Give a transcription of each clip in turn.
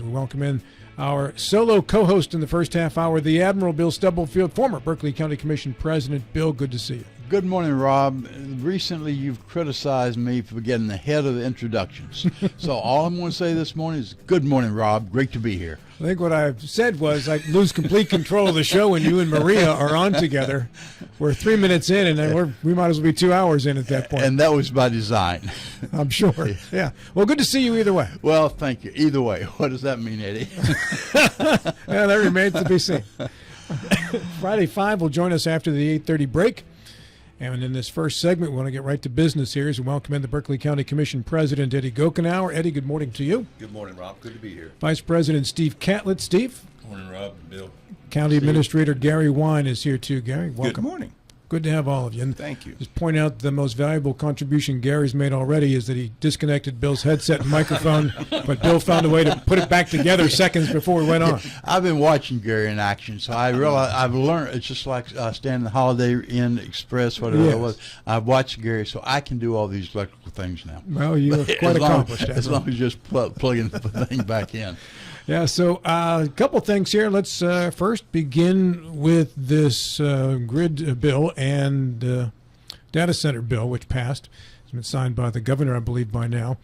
We welcome in our solo co-host in the first half hour, the Admiral Bill Stubblefield, former Berkeley County Commission President. Bill, good to see you. Good morning, Rob. Recently, you've criticized me for getting ahead of the introductions. So all I'm going to say this morning is good morning, Rob. Great to be here. I think what I said was I lose complete control of the show when you and Maria are on together. We're 3 minutes in, and then we might as well be 2 hours in at that point. And that was by design. I'm sure. Yeah. Well, good to see you either way. Well, thank you. Either way. What does that mean, Eddie? Yeah, that remains to be seen. Friday 5 will join us after the 8:30 break. And in this first segment, we want to get right to business here as we welcome in the Berkeley County Commission President, Eddie Gochenour. Eddie, good morning to you. Good morning, Rob. Good to be here. Vice President Steve Catlett. Steve. Good morning, Rob and Bill. County Administrator Gary Wine is here too. Gary, welcome. Good morning. Good to have all of you. And thank you. Just point out the most valuable contribution Gary's made already is that he disconnected Bill's headset and microphone, but Bill found a way to put it back together seconds before we went on. I've been watching Gary in action, so I realize I've learned. It's just like staying in the Holiday Inn Express, whatever it was. I've watched Gary, so I can do all these electrical things now. Well, you're quite accomplished. As long as you just plugging the thing back in. Yeah, so a couple things here. Let's first begin with this grid bill and data center bill, which passed. It's been signed by the governor, I believe, by now,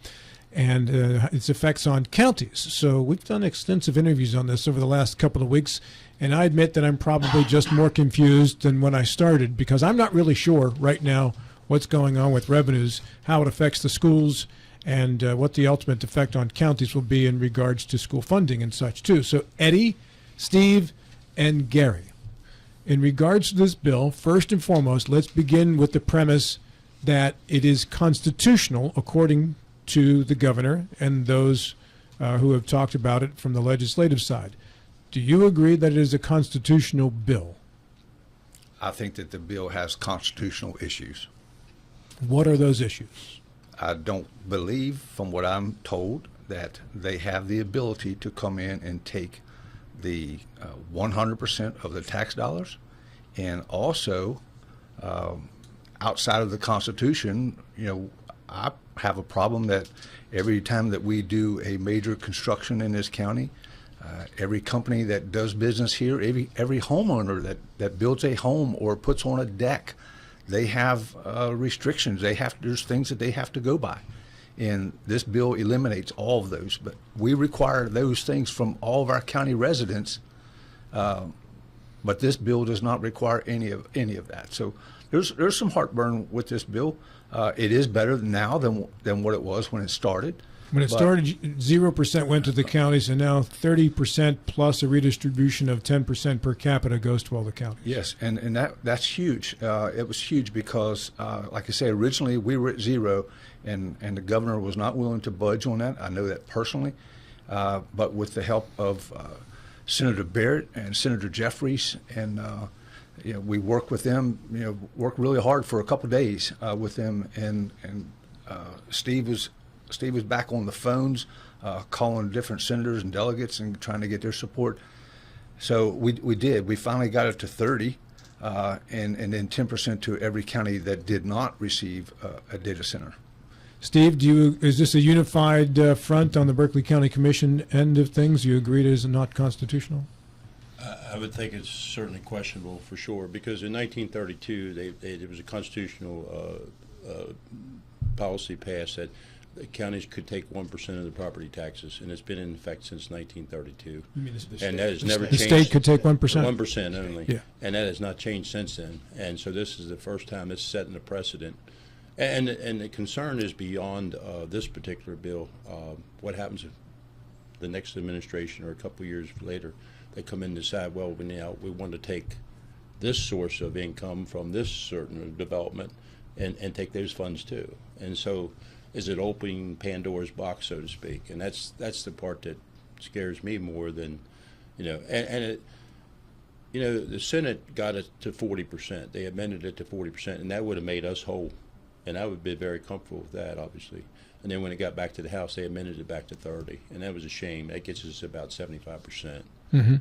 and its effects on counties. So we've done extensive interviews on this over the last couple of weeks, and I admit that I'm probably just more confused than when I started because I'm not really sure right now what's going on with revenues, how it affects the schools, and what the ultimate effect on counties will be in regards to school funding and such, too. So, Eddie, Steve, and Gary, in regards to this bill, first and foremost, let's begin with the premise that it is constitutional, according to the governor and those who have talked about it from the legislative side. Do you agree that it is a constitutional bill? I think that the bill has constitutional issues. What are those issues? I don't believe, from what I'm told, that they have the ability to come in and take the 100% of the tax dollars, and also outside of the Constitution, I have a problem that every time that we do a major construction in this county, every company that does business here, every homeowner that builds a home or puts on a deck, they have restrictions. There's things that they have to go by, and this bill eliminates all of those. But we require those things from all of our county residents. But this bill does not require any of that. So there's some heartburn with this bill. It is better now than what it was when it started. When it started, 0% went to the counties, and now 30% plus a redistribution of 10% per capita goes to all the counties. Yes, and that's huge. It was huge because, like I say, originally we were at 0, and the governor was not willing to budge on that. I know that personally. But with the help of Senator Barrett and Senator Jeffries, and we worked with them, worked really hard for a couple of days with them, and Steve was back on the phones, calling different senators and delegates and trying to get their support. So we did. We finally got it to 30, and then 10% to every county that did not receive a data center. Steve, is this a unified front on the Berkeley County Commission end of things? You agree it is not constitutional? I would think it's certainly questionable for sure, because in 1932 there was a constitutional policy passed that the counties could take 1% of the property taxes, and it's been in effect since 1932. You mean and that has never the changed. The state could take 1%? 1% only. Yeah. And that has not changed since then. And so this is the first time it's setting a precedent. And the concern is beyond this particular bill. What happens if the next administration or a couple years later they come in and decide, well, we want to take this source of income from this certain development and take those funds too. And so is it opening Pandora's box, so to speak? And that's the part that scares me more than, the Senate got it to 40%. They amended it to 40%, and that would have made us whole. And I would be very comfortable with that, obviously. And then when it got back to the House, they amended it back to 30, and that was a shame. That gets us about 75%. Mm-hmm.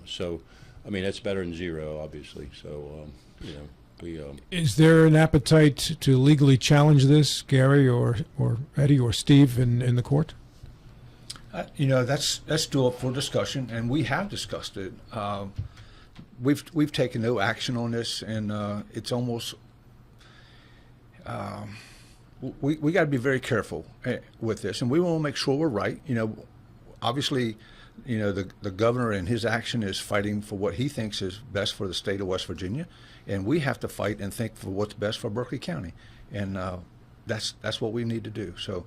So, that's better than 0, obviously. So, Is there an appetite to legally challenge this, Gary or Eddie or Steve, in the court? That's still up for discussion, and we have discussed it. We've taken no action on this, and it's almost we got to be very careful with this, and we want to make sure we're right. Obviously, the governor and his action is fighting for what he thinks is best for the state of West Virginia, and we have to fight and think for what's best for Berkeley County, and that's what we need to do. So,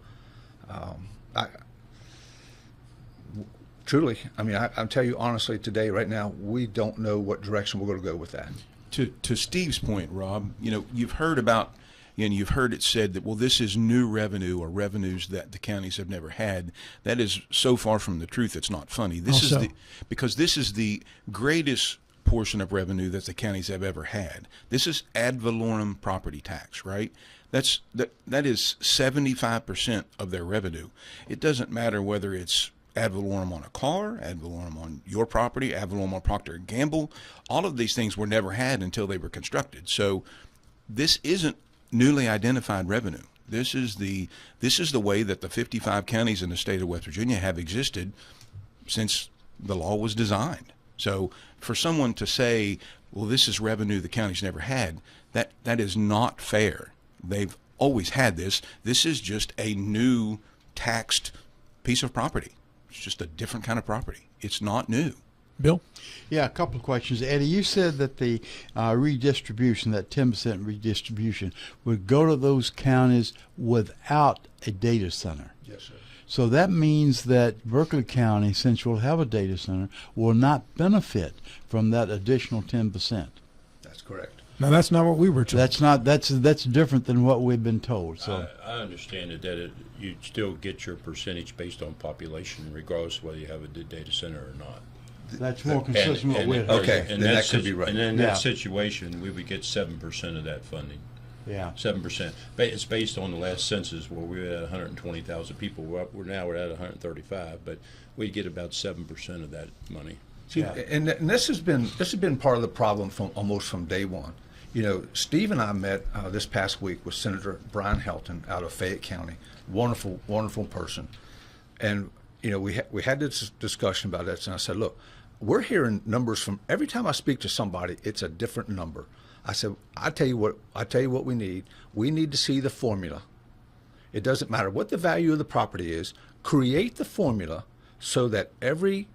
truly, I'll tell you honestly today, right now, we don't know what direction we're going to go with that. To Steve's point, Rob, you've heard about, you've heard it said that, well, this is new revenue or revenues that the counties have never had. That is so far from the truth, it's not funny. Because this is the greatest portion of revenue that the counties have ever had. This is ad valorem property tax, right? That is 75% of their revenue. It doesn't matter whether it's ad valorem on a car, ad valorem on your property, ad valorem on Procter & Gamble. All of these things were never had until they were constructed. So this isn't newly identified revenue. This is the way that the 55 counties in the state of West Virginia have existed since the law was designed. So for someone to say, well, this is revenue the counties never had, that is not fair. They've always had this. This is just a new taxed piece of property. It's just a different kind of property. It's not new. Bill? Yeah, a couple of questions. Eddie, you said that the redistribution, that 10% redistribution, would go to those counties without a data center. Yes, sir. So that means that Berkeley County, since we'll have a data center, will not benefit from that additional 10%. That's correct. Now, that's not what we were told. That's different than what we've been told. So I understand that you still get your percentage based on population, regardless of whether you have a data center or not. that's more consistent with what we heard. Okay, then that could be right. And in Yeah. that situation, we would get 7% of that funding. Yeah. 7%. It's based on the last census where we were at 120,000 people. We're at 135, but we get about 7% of that money. See, and this has been part of the problem from day one. Steve and I met this past week with Senator Brian Helton out of Fayette County. Wonderful, wonderful person. And we had this discussion about this, and I said, look, we're hearing numbers from every time I speak to somebody, it's a different number. I said, I tell you what we need. We need to see the formula. It doesn't matter what the value of the property is. Create the formula so that every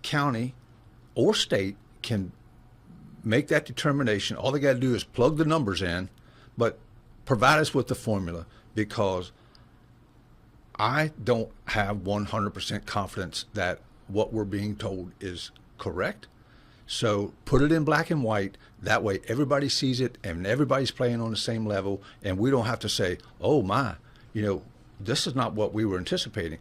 county or state can make that determination. All they got to do is plug the numbers in, but provide us with the formula, because I don't have 100% confidence that what we're being told is correct. So put it in black and white. That way everybody sees it and everybody's playing on the same level, and we don't have to say, oh my, this is not what we were anticipating.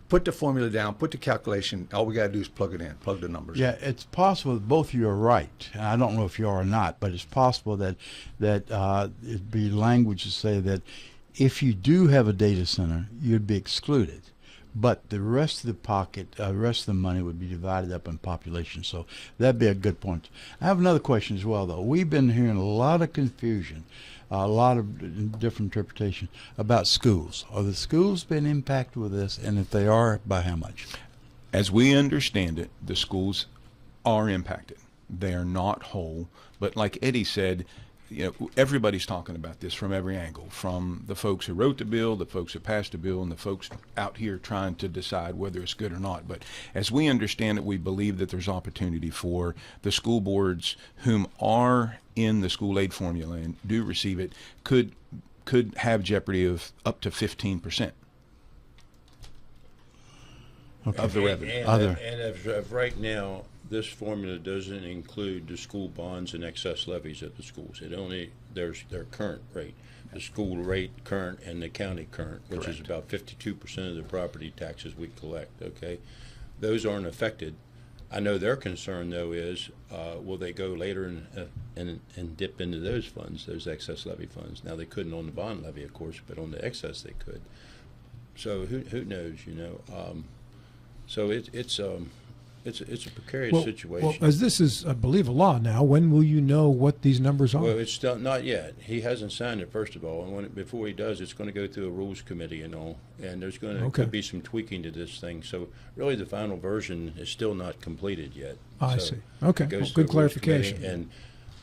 Put the formula down, put the calculation. All we got to do is plug it in, plug the numbers in. Yeah, it's possible that both of you are right. I don't know if you are or not, but it's possible that it'd be language to say that if you do have a data center, you'd be excluded. But the rest of the rest of the money would be divided up in population. So that'd be a good point. I have another question as well, though. We've been hearing a lot of confusion, a lot of different interpretation about schools. Are the schools been impacted with this? And if they are, by how much? As we understand it, the schools are impacted. They are not whole. But like Eddie said, everybody's talking about this from every angle, from the folks who wrote the bill, the folks who passed the bill, and the folks out here trying to decide whether it's good or not. But as we understand it, we believe that there's opportunity for the school boards whom are in the school aid formula and do receive it could have jeopardy of up to 15%. Okay. Of the revenue. And as of right now, this formula doesn't include the school bonds and excess levies at the schools. There's their current rate, the school rate current and the county current, which is about 52% of the property taxes we collect. Okay, those aren't affected. I know their concern though is, will they go later and dip into those funds, those excess levy funds? Now they couldn't on the bond levy, of course, but on the excess they could. So who knows, So It's a precarious Well, situation. as this is, I believe, a law now, when will you know what these numbers are? Well, it's still not yet. He hasn't signed it, first of all, and before he does, it's going to go through a rules committee and all, and there's going to could be some tweaking to this thing. So really, the final version is still not completed yet. I see. Okay, it goes well, to good the rules committee, clarification. and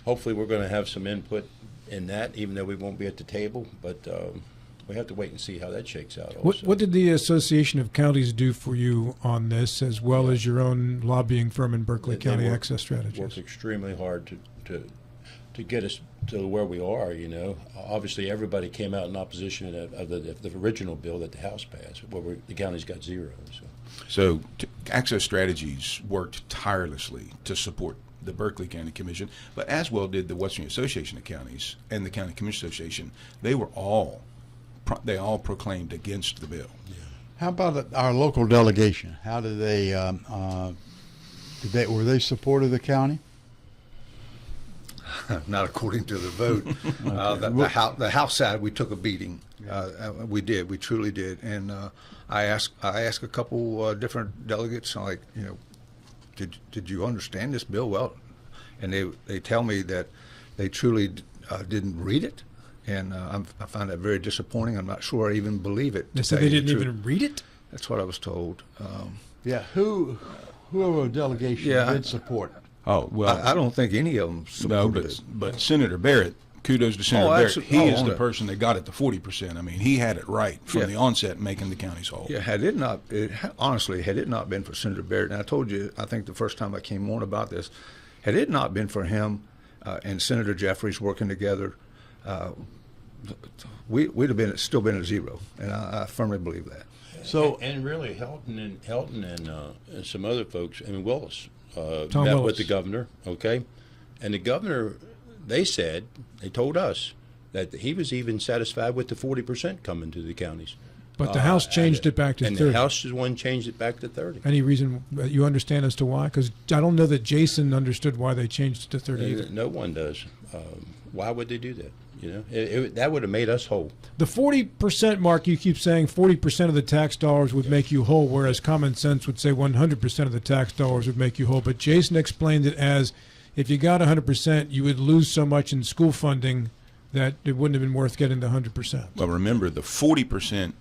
hopefully, we're going to have some input in that, even though we won't be at the table. But we have to wait and see how that shakes out. Also. What did the Association of Counties do for you on this, as well as your own lobbying firm in Berkeley County Access Strategies? Worked extremely hard to get us to where we are. You know, obviously everybody came out in opposition of the original bill that the House passed, where the counties got zero. So Access Strategies worked tirelessly to support the Berkeley County Commission, but as well did the Western Association of Counties and the County Commission Association. They all proclaimed against the bill. Yeah. How about our local delegation? How did they? Were they supportive of the county? Not according to the vote. The House side, we took a beating. We did. We truly did. And I asked a couple different delegates, like, did you understand this bill well? And they tell me that they truly didn't read it. And I find that very disappointing. I'm not sure I even believe it. They said they didn't even read it? That's what I was told. Whoever delegation did support. Oh, well. I don't think any of them supported it. it. But Senator Barrett, kudos to Senator Barrett. He is the person that got it to 40%. I mean, he had it right from the onset, making the counties whole. Yeah, honestly, had it not been for Senator Barrett, and I told you, I think the first time I came on about this, had it not been for him and Senator Jeffries working together, we'd have still been at zero, and I firmly believe that. So and really, Helton and some other folks, I mean Willis, met Willis with the governor, okay, and the governor, they told us that he was even satisfied with the 40% coming to the counties. But the House changed it back to 30. And the House is one changed it back to 30. Any reason you understand as to why? Because I don't know that Jason understood why they changed it to 30 either. No one does. Why would they do that? That would have made us whole. The 40% mark, you keep saying 40% of the tax dollars would make you whole, whereas common sense would say 100% of the tax dollars would make you whole. But Jason explained it as if you got 100%, you would lose so much in school funding that it wouldn't have been worth getting the 100%. Well, remember, the 40%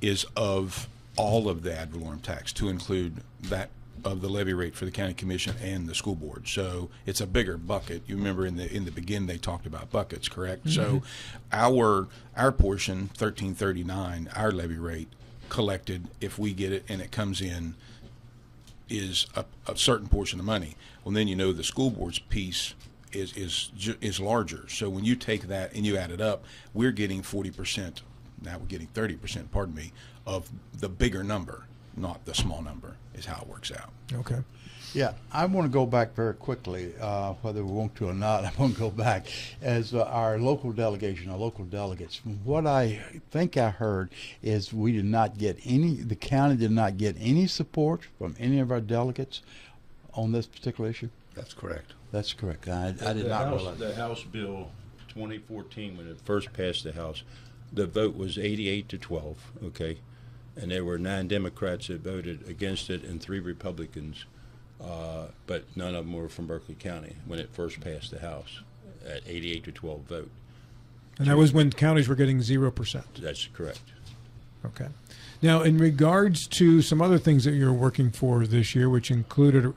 is of all of the ad valorem tax, to include that of the levy rate for the county commission and the school board. So it's a bigger bucket. You remember in the beginning they talked about buckets, correct? Mm-hmm. So our portion, 1339, our levy rate collected, if we get it and it comes in, is a certain portion of money. Well, then the school board's piece is larger. So when you take that and you add it up, we're getting 40%. Now we're getting 30%, pardon me, of the bigger number, not the small number, is how it works out. Okay. Yeah, I want to go back very quickly, whether we want to or not. I want to go back as our local delegation, our local delegates. From what I think I heard is the county did not get any support from any of our delegates on this particular issue. That's correct. That's correct. I did not realize. The House Bill 2014, when it first passed the House, the vote was 88 to 12, okay? And there were 9 Democrats that voted against it and 3 Republicans, but none of them were from Berkeley County when it first passed the House at 88 to 12 vote. And that was when counties were getting 0%. That's correct. Okay. Now, in regards to some other things that you're working for this year, which included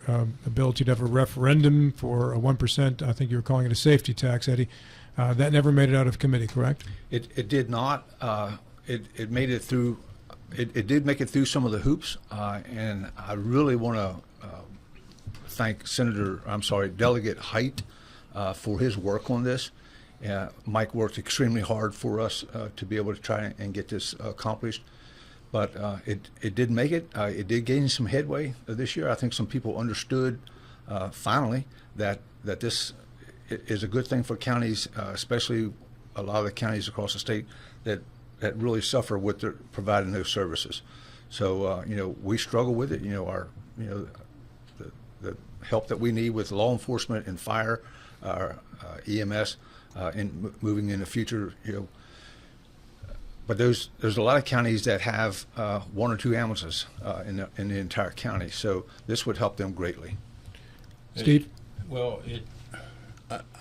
ability to have a referendum for a 1%, I think you were calling it a safety tax, Eddie, that never made it out of committee, correct? It did not. It made it through. It did make it through some of the hoops, and I really want to thank Delegate Height for his work on this. Mike worked extremely hard for us to be able to try and get this accomplished. But it did make it. It did gain some headway this year. I think some people understood finally that this is a good thing for counties, especially a lot of the counties across the state that really suffer with providing those services. So we struggle with it. The help that we need with law enforcement and fire, our EMS, in moving in the future. But there's a lot of counties that have one or two ambulances in the entire county, so this would help them greatly. Steve? Well,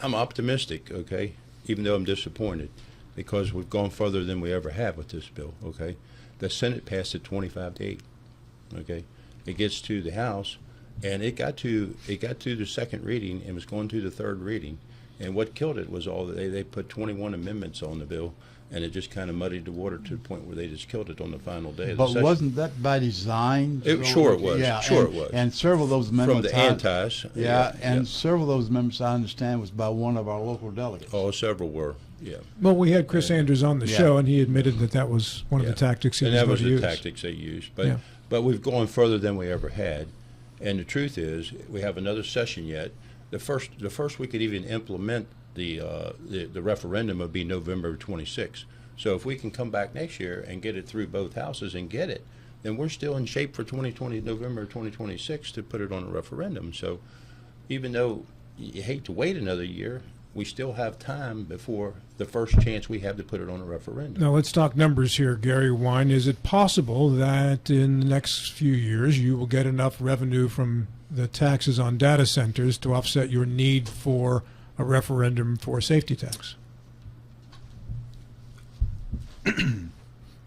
I'm optimistic, okay, even though I'm disappointed, because we've gone further than we ever have with this bill, okay? The Senate passed it 25-8, okay? It gets to the House, and it got to the second reading and was going to the third reading. And what killed it was they put 21 amendments on the bill, and it just kind of muddied the water to the point where they just killed it on the final day of the But session. wasn't that by design? Sure it was. Yeah, Sure and, it was. And several of those From amendments. the antis. Yeah, and several of those amendments, I understand, was by one of our local delegates. Oh, several were, yeah. Well, we had Chris Andrews on the Yeah. show, and he admitted that was one of the tactics he and was that going was to the use. tactics they used. But Yeah. but we've gone further than we ever had, and the truth is we have another session yet. The first we could even implement the referendum would be November 26th. So if we can come back next year and get it through both houses and get it, then we're still in shape for November 2026 to put it on a referendum. So even though you hate to wait another year, we still have time before the first chance we have to put it on a referendum. Now, let's talk numbers here, Gary Wine. Is it possible that in the next few years you will get enough revenue from the taxes on data centers to offset your need for a referendum for a safety tax?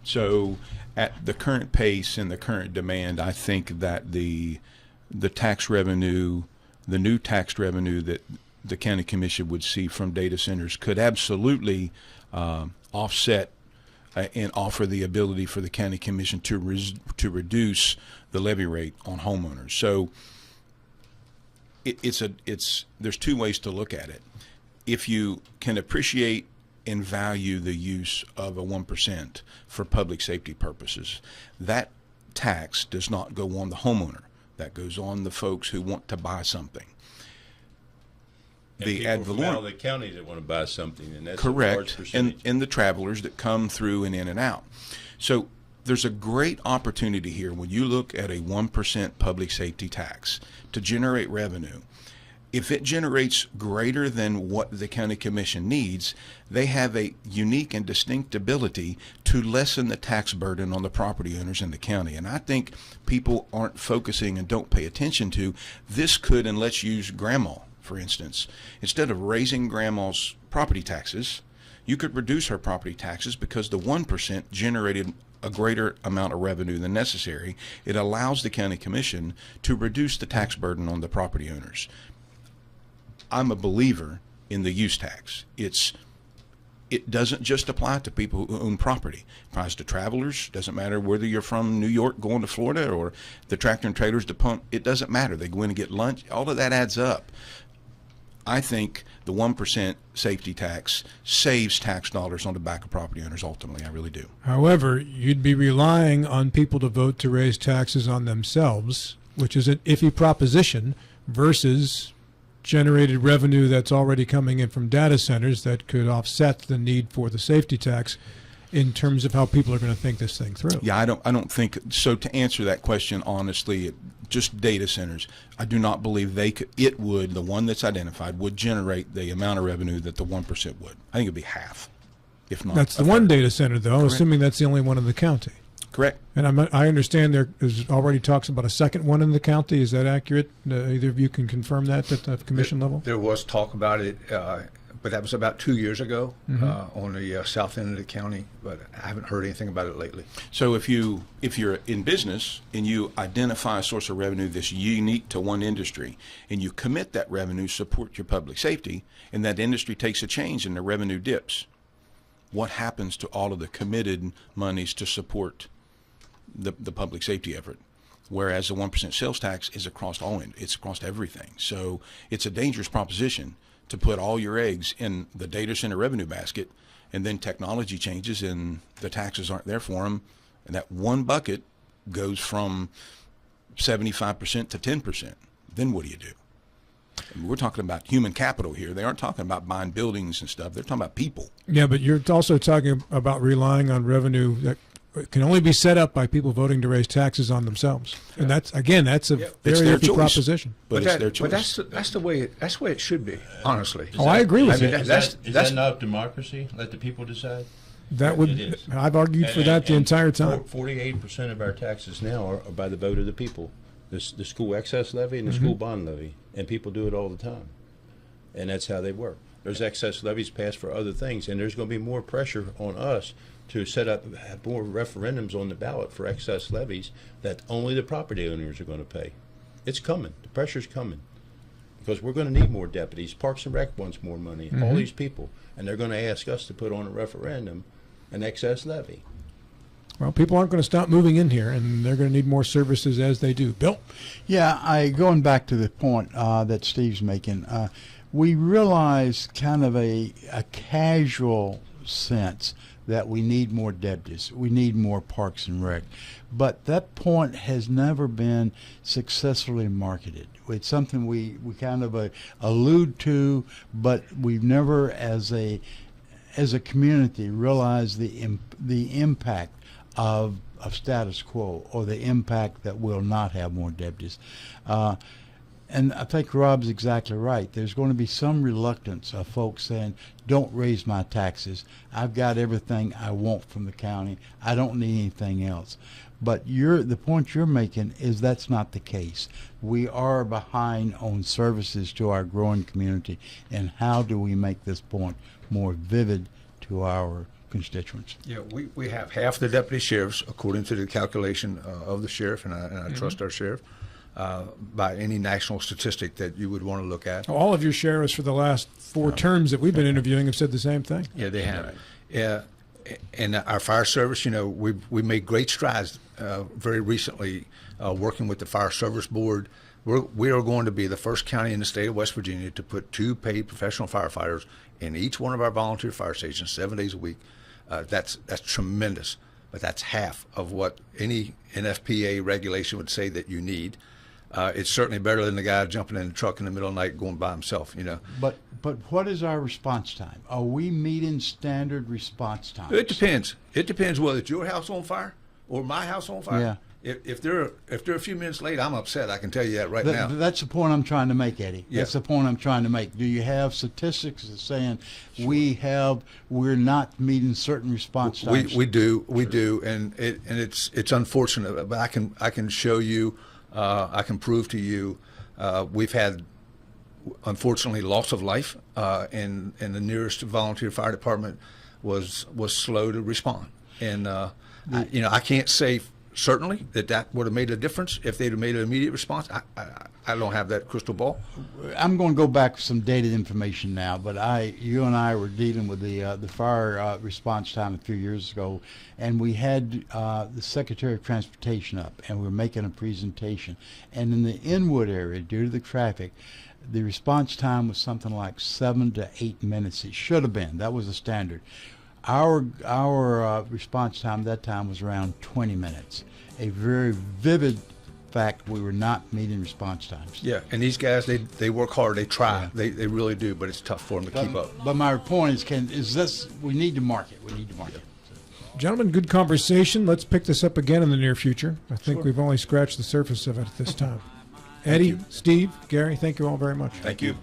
So at the current pace and the current demand, I think that the tax revenue, the new tax revenue that the county commission would see from data centers could absolutely offset and offer the ability for the county commission to reduce the levy rate on homeowners. So there's two ways to look at it. If you can appreciate and value the use of a 1% for public safety purposes, that tax does not go on the homeowner. That goes on the folks who want to buy something. And The ad people from out of the county that want to buy something, and that's a large correct, percentage. and the travelers that come through and in and out. So there's a great opportunity here when you look at a 1% public safety tax to generate revenue. If it generates greater than what the county commission needs, they have a unique and distinct ability to lessen the tax burden on the property owners in the county. And I think people aren't focusing and don't pay attention to this. Could, and let's use grandma, for instance. Instead of raising grandma's property taxes, you could reduce her property taxes because the 1% generated a greater amount of revenue than necessary. It allows the county commission to reduce the tax burden on the property owners. I'm a believer in the use tax. It doesn't just apply to people who own property. It applies to travelers. Doesn't matter whether you're from New York going to Florida or the tractor and trailers to pump. It doesn't matter. They go in and get lunch. All of that adds up. I think the 1% safety tax saves tax dollars on the back of property owners ultimately. I really do. However, you'd be relying on people to vote to raise taxes on themselves, which is an iffy proposition, versus generated revenue that's already coming in from data centers that could offset the need for the safety tax in terms of how people are going to think this thing through. Yeah, I don't think so. To answer that question honestly, just data centers, I do not believe the one that's identified would generate the amount of revenue that the 1% would. I think it'd be half, if not. That's the one data center, though, Correct. assuming that's the only one in the county. Correct. And I understand there is already talks about a second one in the county. Is that accurate? Either of you can confirm that at the commission level? There was talk about it, but that was about 2 years ago on the south end of the county, but I haven't heard anything about it lately. So if you're in business and you identify a source of revenue that's unique to one industry and you commit that revenue, support your public safety, and that industry takes a change and the revenue dips, what happens to all of the committed monies to support the public safety effort? Whereas the 1% sales tax is across it's across everything. So it's a dangerous proposition to put all your eggs in the data center revenue basket, and then technology changes and the taxes aren't there for them, and that one bucket goes from 75% to 10%. Then what do you do? I mean, we're talking about human capital here. They aren't talking about buying buildings and stuff. They're talking about people. Yeah, but you're also talking about relying on revenue that can only be set up by people voting to raise taxes on themselves, and that's a very It's their iffy choice. proposition. But it's their choice. But that's the way it should be, honestly. I agree with you. I mean, Is that not democracy? Let the people decide? That It would. is. I've argued for that the entire time. 48% of our taxes now are by the vote of the people. The school excess levy and the school bond levy, and people do it all the time, and that's how they work. There's excess levies passed for other things, and there's going to be more pressure on us to have more referendums on the ballot for excess levies that only the property owners are going to pay. It's coming. The pressure's coming because we're going to need more deputies. Parks and Rec wants more money. All these people, and they're going to ask us to put on a referendum an excess levy. Well, people aren't going to stop moving in here, and they're going to need more services as they do. Bill? Yeah, going back to the point that Steve's making, we realize kind of a casual sense that we need more deputies, we need more Parks and Rec, but that point has never been successfully marketed. It's something we kind of allude to, but we've never, as a community, realized the impact of status quo, or the impact that we'll not have more deputies. And I think Rob's exactly right. There's going to be some reluctance of folks saying, don't raise my taxes. I've got everything I want from the county. I don't need anything else. But the point you're making is that's not the case. We are behind on services to our growing community, and how do we make this point more vivid to our constituents? Yeah, we have half the deputy sheriffs, according to the calculation of the sheriff, and I trust our sheriff, by any national statistic that you would want to look at. All of your sheriffs for the last 4 terms that we've been interviewing have said the same thing. Yeah, they have. Yeah, and our fire service, we made great strides very recently working with the Fire Service Board. We are going to be the first county in the state of West Virginia to put 2 paid professional firefighters in each one of our volunteer fire stations 7 days a week. That's tremendous, but that's half of what any NFPA regulation would say that you need. It's certainly better than the guy jumping in the truck in the middle of the night going by himself, But what is our response time? Are we meeting standard response times? It depends. It depends whether it's your house on fire or my house on fire. Yeah. If they're a few minutes late, I'm upset. I can tell you that right now. That's the point I'm trying to make, Eddie. Yeah. That's the point I'm trying to make. Do you have statistics that saying we're not meeting certain response times? We do, and it's unfortunate, but I can show you, I can prove to you, we've had, unfortunately, loss of life, and the nearest volunteer fire department was slow to respond, and I can't say certainly that would have made a difference if they'd have made an immediate response. I don't have that crystal ball. I'm going to go back to some dated information now, but you and I were dealing with the fire response time a few years ago, and we had the Secretary of Transportation up, and we were making a presentation. And in the Inwood area, due to the traffic, the response time was something like 7 to 8 minutes. It should have been. That was the standard. Our response time at that time was around 20 minutes. A very vivid fact, we were not meeting response times. Yeah, and these guys, they work hard, they try, they really do, but it's tough for them to keep up. But my point is, we need to market. We need to market. Gentlemen, good conversation. Let's pick this up again in the near future. I think we've only scratched the surface of it at this time. Eddie, Steve, Gary, thank you all very much. Thank you.